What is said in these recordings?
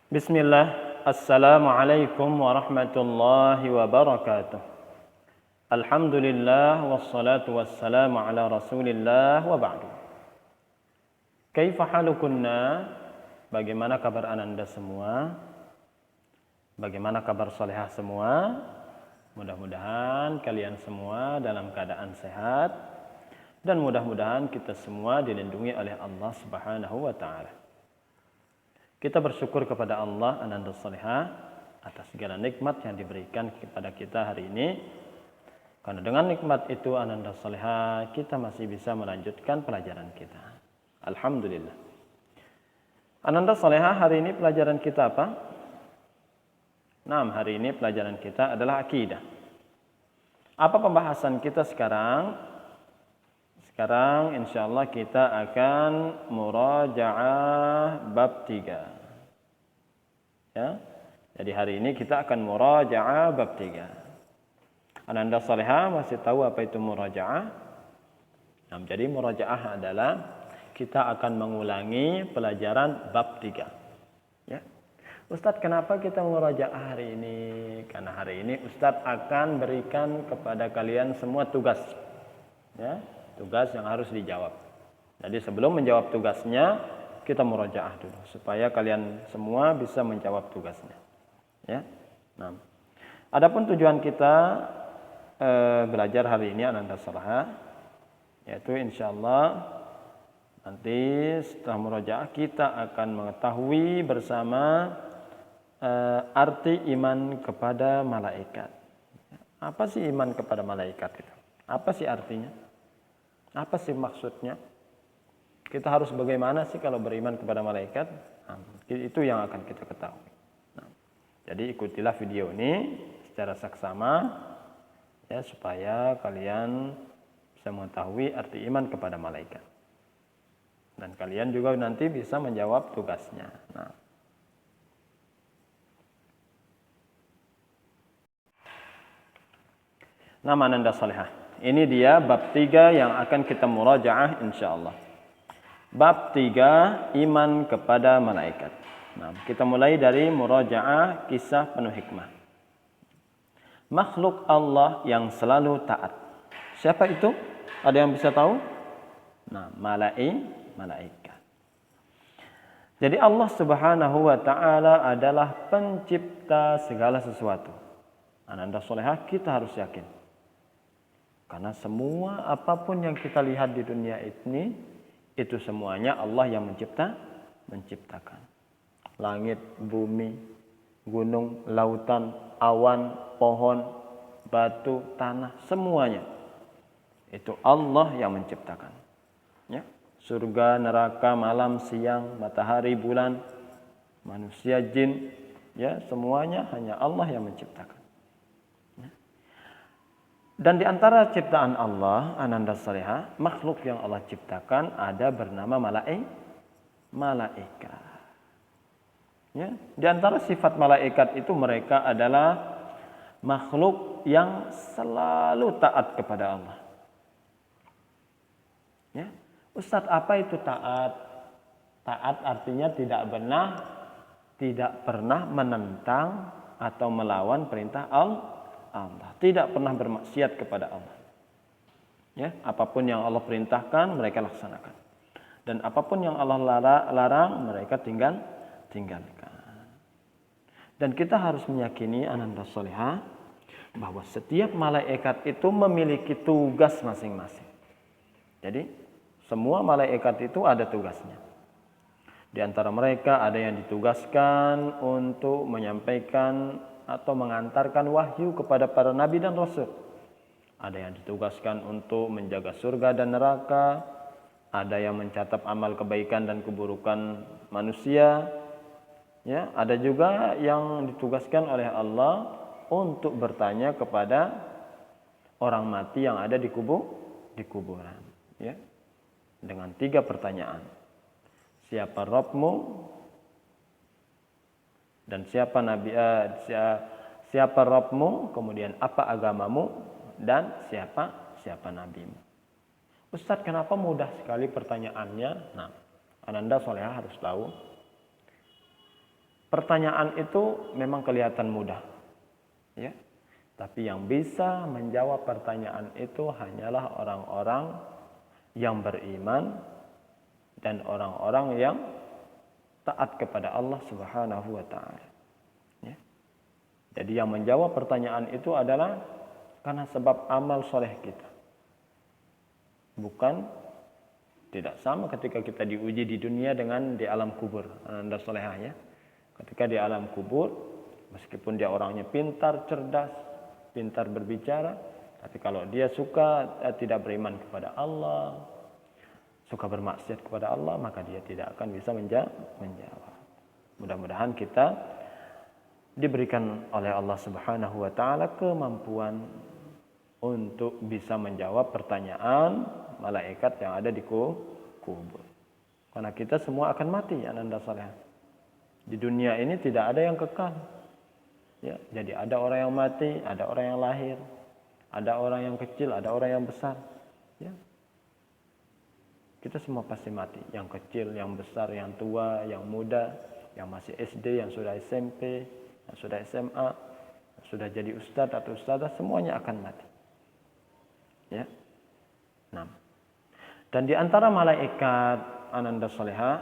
Bismillah, Assalamualaikum warahmatullahi wabarakatuh. Alhamdulillah, wassalatu wassalamu ala rasulillah wa ba'du. Kaifa halukunna? Bagaimana kabar ananda semua? Bagaimana kabar salihah semua? Mudah-mudahan kalian semua dalam keadaan sehat. Dan mudah-mudahan kita semua dilindungi oleh Allah subhanahu wa ta'ala. Kita bersyukur kepada Allah ananda salihah atas segala nikmat yang diberikan kepada kita hari ini. Karena dengan nikmat itu ananda salihah kita masih bisa melanjutkan pelajaran kita. Alhamdulillah. Ananda salihah, hari ini pelajaran kita apa? Nah, hari ini pelajaran kita adalah akidah. Apa pembahasan kita sekarang? Sekarang insyaallah kita akan murajaah bab 3. Ya. Jadi hari ini kita akan murajaah bab 3. Ananda salihah masih tahu apa itu murajaah? Nah, jadi murajaah adalah kita akan mengulangi pelajaran bab 3. Ya. Ustadz, kenapa kita murajaah hari ini? Karena hari ini Ustadz akan berikan kepada kalian semua tugas. Ya, tugas yang harus dijawab. Jadi sebelum menjawab tugasnya, kita murajaah dulu supaya kalian semua bisa menjawab tugasnya. Ya. Nah, adapun tujuan kita belajar hari ini ananda salihah, yaitu insyaallah nanti setelah murajaah kita akan mengetahui bersama arti iman kepada malaikat. Apa sih iman kepada malaikat itu? Apa sih artinya? Apa sih maksudnya? Kita harus bagaimana sih kalau beriman kepada malaikat? Nah, itu yang akan kita ketahui. Nah, jadi ikutilah video ini secara saksama ya, supaya kalian bisa mengetahui arti iman kepada malaikat. Dan kalian juga nanti bisa menjawab tugasnya. Nah, ananda salihah. Ini dia bab 3 yang akan kita murajaah insyaallah. Bab 3, iman kepada malaikat. Nah, kita mulai dari murajaah kisah penuh hikmah. Makhluk Allah yang selalu taat. Siapa itu? Ada yang bisa tahu? Nah, malaikat. Jadi Allah Subhanahu wa taala adalah pencipta segala sesuatu. Ananda salihah, kita harus yakin. Karena semua apapun yang kita lihat di dunia ini, itu semuanya Allah yang menciptakan. Langit, bumi, gunung, lautan, awan, pohon, batu, tanah, semuanya. Itu Allah yang menciptakan. Ya. Surga, neraka, malam, siang, matahari, bulan, manusia, jin, ya, semuanya hanya Allah yang menciptakan. Dan di antara ciptaan Allah, ananda salihah, makhluk yang Allah ciptakan ada bernama malaikat. Ya, di antara sifat malaikat itu mereka adalah makhluk yang selalu taat kepada Allah. Ya. Ustadz, apa itu taat? Taat artinya tidak pernah menentang atau melawan perintah Allah. Tidak pernah bermaksiat kepada Allah. Ya, apapun yang Allah perintahkan mereka laksanakan. Dan apapun yang Allah larang mereka tinggalkan. Dan kita harus meyakini ananda salihah bahwa setiap malaikat itu memiliki tugas masing-masing. Jadi semua malaikat itu ada tugasnya. Di antara mereka ada yang ditugaskan untuk menyampaikan atau mengantarkan wahyu kepada para nabi dan rasul. Ada yang ditugaskan untuk menjaga surga dan neraka. Ada yang mencatat amal kebaikan dan keburukan manusia. Ya, ada juga yang ditugaskan oleh Allah untuk bertanya kepada orang mati yang ada di kuburan. Ya, dengan 3 pertanyaan. Siapa Rabbmu? Dan siapa Rabbmu, kemudian apa agamamu, dan siapa nabimu. Ustadz, kenapa mudah sekali pertanyaannya? Nah, ananda salihah harus tahu pertanyaan itu memang kelihatan mudah, ya. Tapi yang bisa menjawab pertanyaan itu hanyalah orang-orang yang beriman dan orang-orang yang taat kepada Allah Subhanahu wa taala. Ya. Jadi yang menjawab pertanyaan itu adalah karena sebab amal soleh kita. Bukan, tidak sama ketika kita diuji di dunia dengan di alam kubur. Anda solehah ya. Ketika di alam kubur, meskipun dia orangnya pintar, cerdas, pintar berbicara, tapi kalau dia suka tidak beriman kepada Allah, suka bermaksiat kepada Allah, maka dia tidak akan bisa menjawab. Mudah-mudahan kita diberikan oleh Allah Subhanahu wa taala kemampuan untuk bisa menjawab pertanyaan malaikat yang ada di kubur. Karena kita semua akan mati, ananda saleh. Di dunia ini tidak ada yang kekal. Ya, jadi ada orang yang mati, ada orang yang lahir, ada orang yang kecil, ada orang yang besar. Ya. Kita semua pasti mati, yang kecil, yang besar, yang tua, yang muda, yang masih SD, yang sudah SMP, yang sudah SMA, yang sudah jadi ustadz atau ustadzah, semuanya akan mati. Ya. Nah. Dan di antara malaikat ananda soleha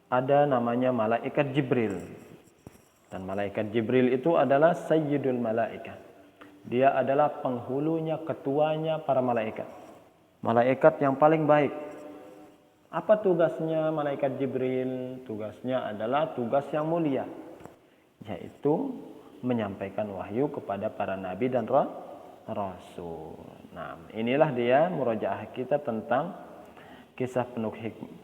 ada namanya malaikat Jibril. Dan malaikat Jibril itu adalah sayyidul malaikat. Dia adalah penghulunya, ketuanya para malaikat. Malaikat yang paling baik. Apa tugasnya malaikat Jibril? Tugasnya adalah tugas yang mulia, yaitu menyampaikan wahyu kepada para nabi dan rasul. Nah, inilah dia murojaah kita tentang kisah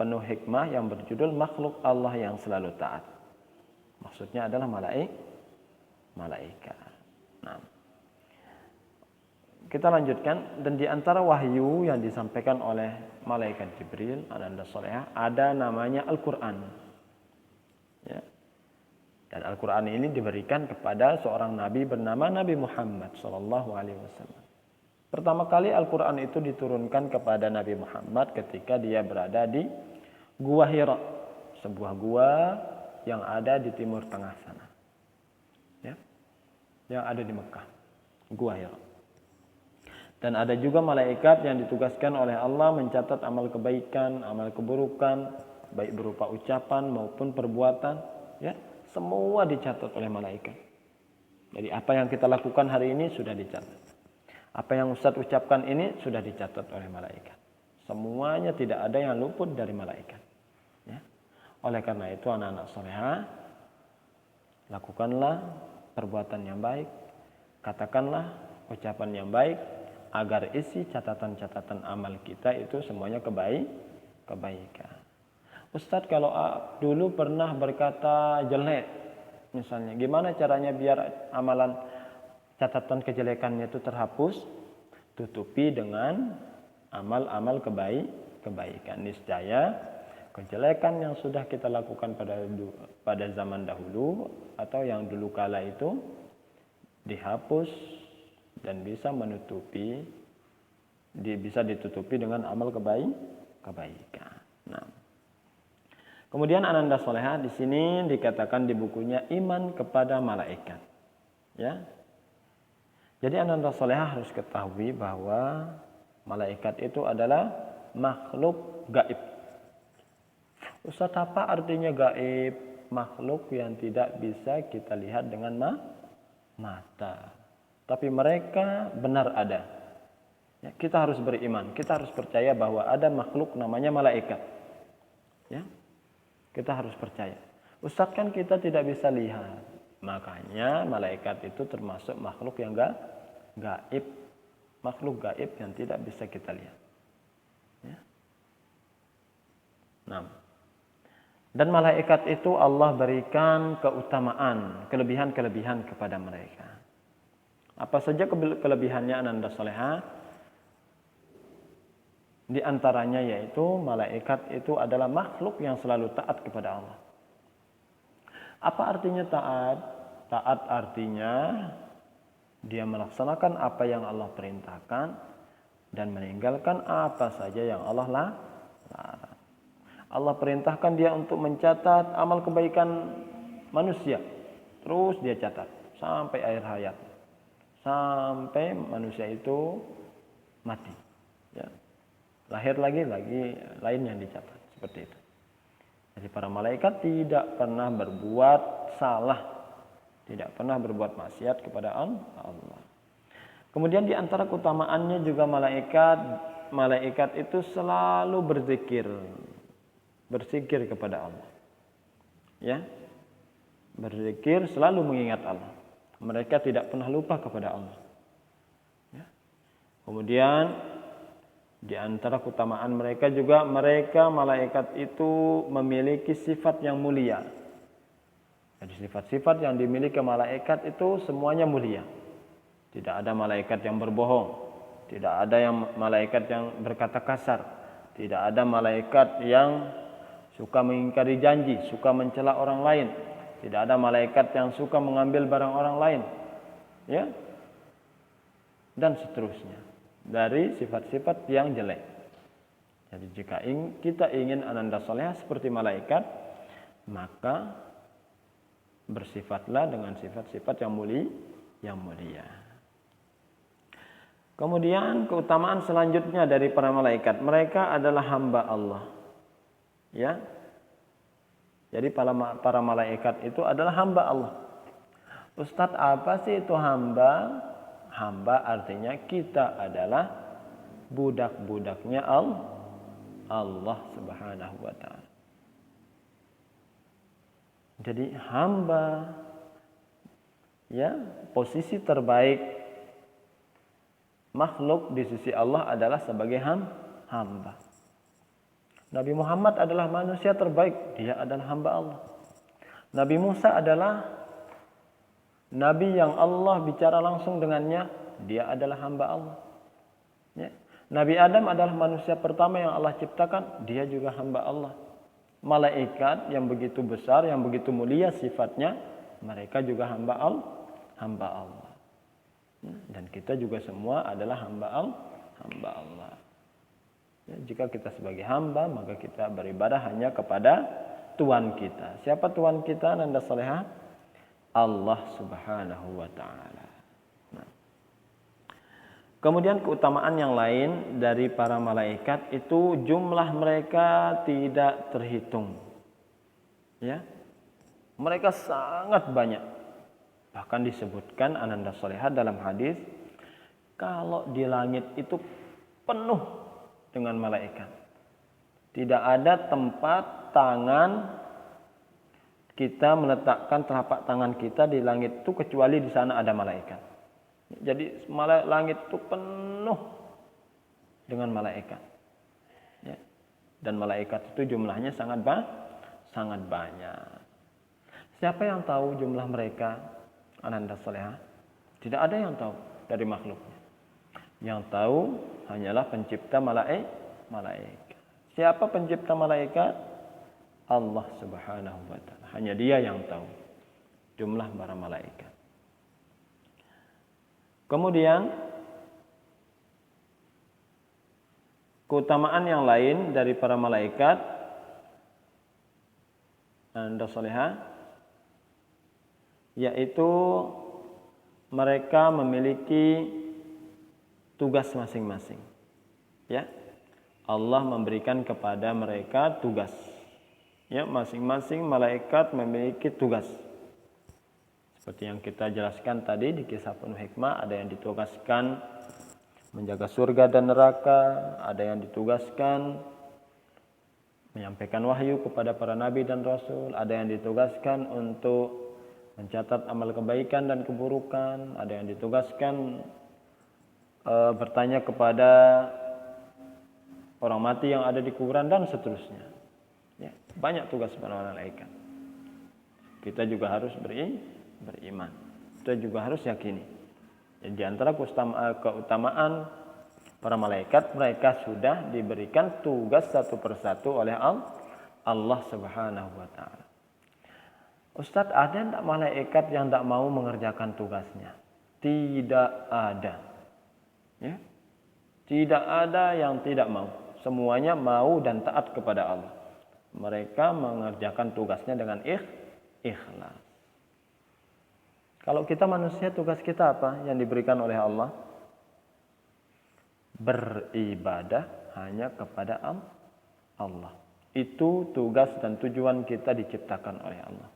penuh hikmah yang berjudul makhluk Allah yang selalu taat. Maksudnya adalah malaikat. Nah, kita lanjutkan. Dan di antara wahyu yang disampaikan oleh malaikat Jibril, ananda solehah, ada namanya Al-Quran. Ya. Dan Al-Quran ini diberikan kepada seorang nabi bernama Nabi Muhammad SAW. Pertama kali Al-Quran itu diturunkan kepada Nabi Muhammad ketika dia berada di Gua Hira, sebuah gua yang ada di timur tengah sana, ya, yang ada di Mekah, Gua Hira. Dan ada juga malaikat yang ditugaskan oleh Allah mencatat amal kebaikan, amal keburukan, baik berupa ucapan maupun perbuatan, ya, semua dicatat oleh malaikat. Jadi apa yang kita lakukan hari ini sudah dicatat. Apa yang Ustaz ucapkan ini sudah dicatat oleh malaikat. Semuanya, tidak ada yang luput dari malaikat. Ya. Oleh karena itu anak-anak solehah, lakukanlah perbuatan yang baik, katakanlah ucapan yang baik, agar isi catatan-catatan amal kita itu semuanya kebaikan. Ustaz, kalau dulu pernah berkata jelek, misalnya, gimana caranya biar amalan catatan kejelekannya itu terhapus? Tutupi dengan amal-amal kebaikan. Niscaya kejelekan yang sudah kita lakukan pada zaman dahulu atau yang dulu kala itu dihapus dan bisa ditutupi dengan amal kebaikan. Nah, kemudian ananda solehah di sini dikatakan di bukunya iman kepada malaikat. Ya. Jadi ananda solehah harus ketahui bahwa malaikat itu adalah makhluk gaib. Ustaz, apa artinya gaib? Makhluk yang tidak bisa kita lihat dengan mata. Tapi mereka benar ada. Ya, kita harus beriman, kita harus percaya bahwa ada makhluk namanya malaikat. Ya, kita harus percaya. Ustaz, kan kita tidak bisa lihat. Makanya malaikat itu termasuk makhluk yang gaib. Makhluk gaib yang tidak bisa kita lihat. Ya. Nah, dan malaikat itu Allah berikan keutamaan, kelebihan-kelebihan kepada mereka. Apa saja kelebihannya ananda solehah? Di antaranya yaitu malaikat itu adalah makhluk yang selalu taat kepada Allah. Apa artinya taat? Taat artinya dia melaksanakan apa yang Allah perintahkan dan meninggalkan apa saja yang Allah larang. Allah perintahkan dia untuk mencatat amal kebaikan manusia. Terus dia catat sampai akhir hayat. Sampai manusia itu mati. Ya. Lahir lagi lain yang dicatat. Seperti itu. Jadi para malaikat tidak pernah berbuat salah. Tidak pernah berbuat maksiat kepada Allah. Kemudian di antara keutamaannya juga malaikat itu selalu berzikir kepada Allah. Ya. Berzikir selalu mengingat Allah. Mereka tidak pernah lupa kepada Allah. Ya. Kemudian di antara keutamaan mereka juga malaikat itu memiliki sifat yang mulia. Jadi sifat-sifat yang dimiliki malaikat itu semuanya mulia. Tidak ada malaikat yang berbohong, tidak ada malaikat yang berkata kasar, tidak ada malaikat yang suka mengingkari janji, suka mencela orang lain. Tidak ada malaikat yang suka mengambil barang orang lain. Ya. Dan seterusnya. Dari sifat-sifat yang jelek. Jadi jika kita ingin ananda solehah seperti malaikat, maka bersifatlah dengan sifat-sifat yang mulia. Kemudian keutamaan selanjutnya dari para malaikat, mereka adalah hamba Allah. Ya. Jadi para malaikat itu adalah hamba Allah. Ustadz, apa sih itu hamba? Hamba artinya kita adalah budak-budaknya Allah Subhanahu wa ta'ala. Jadi hamba, ya, posisi terbaik makhluk di sisi Allah adalah sebagai hamba. Nabi Muhammad adalah manusia terbaik, dia adalah hamba Allah. Nabi Musa adalah nabi yang Allah bicara langsung dengannya, dia adalah hamba Allah. Ya. Nabi Adam adalah manusia pertama yang Allah ciptakan, dia juga hamba Allah. Malaikat yang begitu besar, yang begitu mulia sifatnya, mereka juga hamba Allah. Dan kita juga semua adalah hamba Allah. Ya, jika kita sebagai hamba, maka kita beribadah hanya kepada Tuhan kita. Siapa Tuhan kita, ananda solehah? Allah Subhanahu wa ta'ala. Nah. Kemudian keutamaan yang lain dari para malaikat itu jumlah mereka tidak terhitung. Ya. Mereka sangat banyak. Bahkan disebutkan ananda solehah dalam hadis, kalau di langit itu penuh dengan malaikat. Tidak ada tempat tangan kita meletakkan telapak tangan kita di langit itu kecuali di sana ada malaikat. Jadi langit itu penuh dengan malaikat. Ya. Dan malaikat itu jumlahnya sangat banyak. Siapa yang tahu jumlah mereka, ananda solehah? Tidak ada yang tahu dari makhluknya. Yang tahu hanyalah pencipta malaikat. Siapa pencipta malaikat? Allah Subhanahu wa ta'ala. Hanya dia yang tahu jumlah para malaikat. Kemudian keutamaan yang lain dari para malaikat, ananda solehah, yaitu mereka memiliki tugas masing-masing. Ya. Allah memberikan kepada mereka tugas. Ya, masing-masing malaikat memiliki tugas. Seperti yang kita jelaskan tadi di kisah penuh hikmah, ada yang ditugaskan menjaga surga dan neraka, ada yang ditugaskan menyampaikan wahyu kepada para nabi dan rasul, ada yang ditugaskan untuk mencatat amal kebaikan dan keburukan, ada yang ditugaskan bertanya kepada orang mati yang ada di kuburan dan seterusnya. Ya, banyak tugas para malaikat. Kita juga harus beriman. Kita juga harus yakini. Di antara keutamaan para malaikat, mereka sudah diberikan tugas satu persatu oleh Allah Subhanahu wa ta'ala. Ustadz, ada enggak malaikat yang tidak mau mengerjakan tugasnya? Tidak ada. Ya. Tidak ada yang tidak mau. Semuanya mau dan taat kepada Allah. mereka mengerjakan tugasnya dengan ikhlas. Kalau kita manusia, tugas kita apa yang diberikan oleh Allah? Beribadah hanya kepada Allah. Itu tugas dan tujuan kita diciptakan oleh Allah.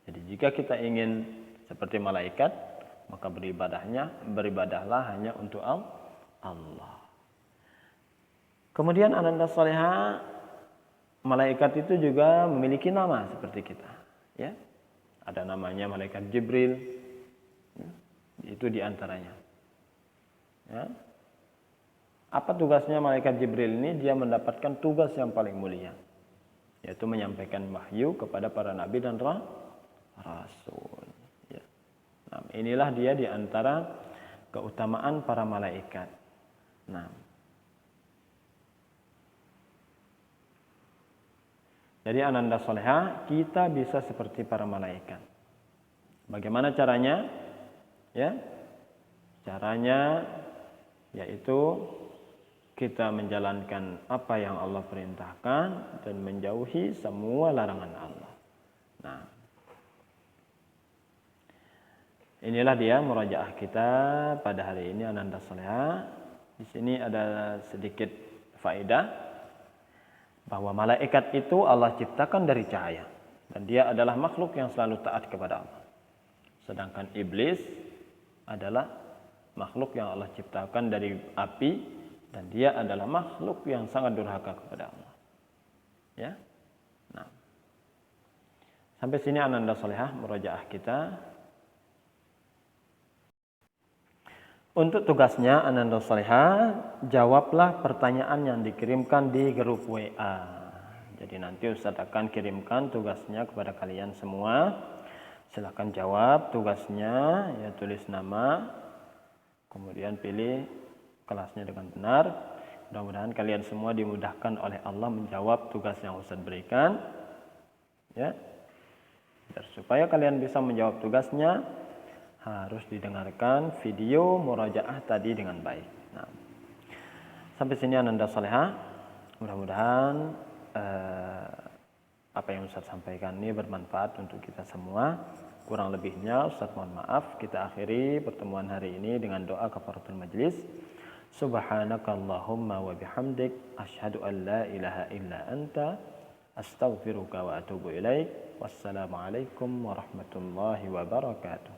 Jadi jika kita ingin seperti malaikat, maka beribadahlah hanya untuk Allah. Kemudian ananda salihah, malaikat itu juga memiliki nama seperti kita, ya. Ada namanya malaikat Jibril, ya. Itu diantaranya. Ya. Apa tugasnya malaikat Jibril ini? Dia mendapatkan tugas yang paling mulia, yaitu menyampaikan wahyu kepada para nabi dan rasul. Ya. Nah, inilah dia di antara keutamaan para malaikat. Nah, jadi ananda salihah, kita bisa seperti para malaikat. Bagaimana caranya? Ya, caranya yaitu kita menjalankan apa yang Allah perintahkan dan menjauhi semua larangan Allah. Nah, inilah dia murajaah kita pada hari ini ananda salihah. Di sini ada sedikit faedah bahwa malaikat itu Allah ciptakan dari cahaya dan dia adalah makhluk yang selalu taat kepada Allah. Sedangkan iblis adalah makhluk yang Allah ciptakan dari api dan dia adalah makhluk yang sangat durhaka kepada Allah. Ya. Nah. Sampai sini ananda salihah murajaah kita. Untuk tugasnya ananda salihah, jawablah pertanyaan yang dikirimkan di grup WA. Jadi nanti Ustaz akan kirimkan tugasnya kepada kalian semua. Silakan jawab tugasnya, ya tulis nama, kemudian pilih kelasnya dengan benar. Mudah-mudahan kalian semua dimudahkan oleh Allah menjawab tugas yang Ustaz berikan. Ya. Dan supaya kalian bisa menjawab tugasnya, harus didengarkan video murajaah tadi dengan baik. Nah, sampai sini ananda salihah. Mudah-mudahan apa yang Ustaz sampaikan ini bermanfaat untuk kita semua. Kurang lebihnya Ustaz mohon maaf. Kita akhiri pertemuan hari ini dengan doa kafaratul majlis. Subhanakallahumma wa bihamdik asyhadu an la ilaha illa anta astaghfiruka wa atubu ilaik. Wassalamualaikum warahmatullahi wabarakatuh.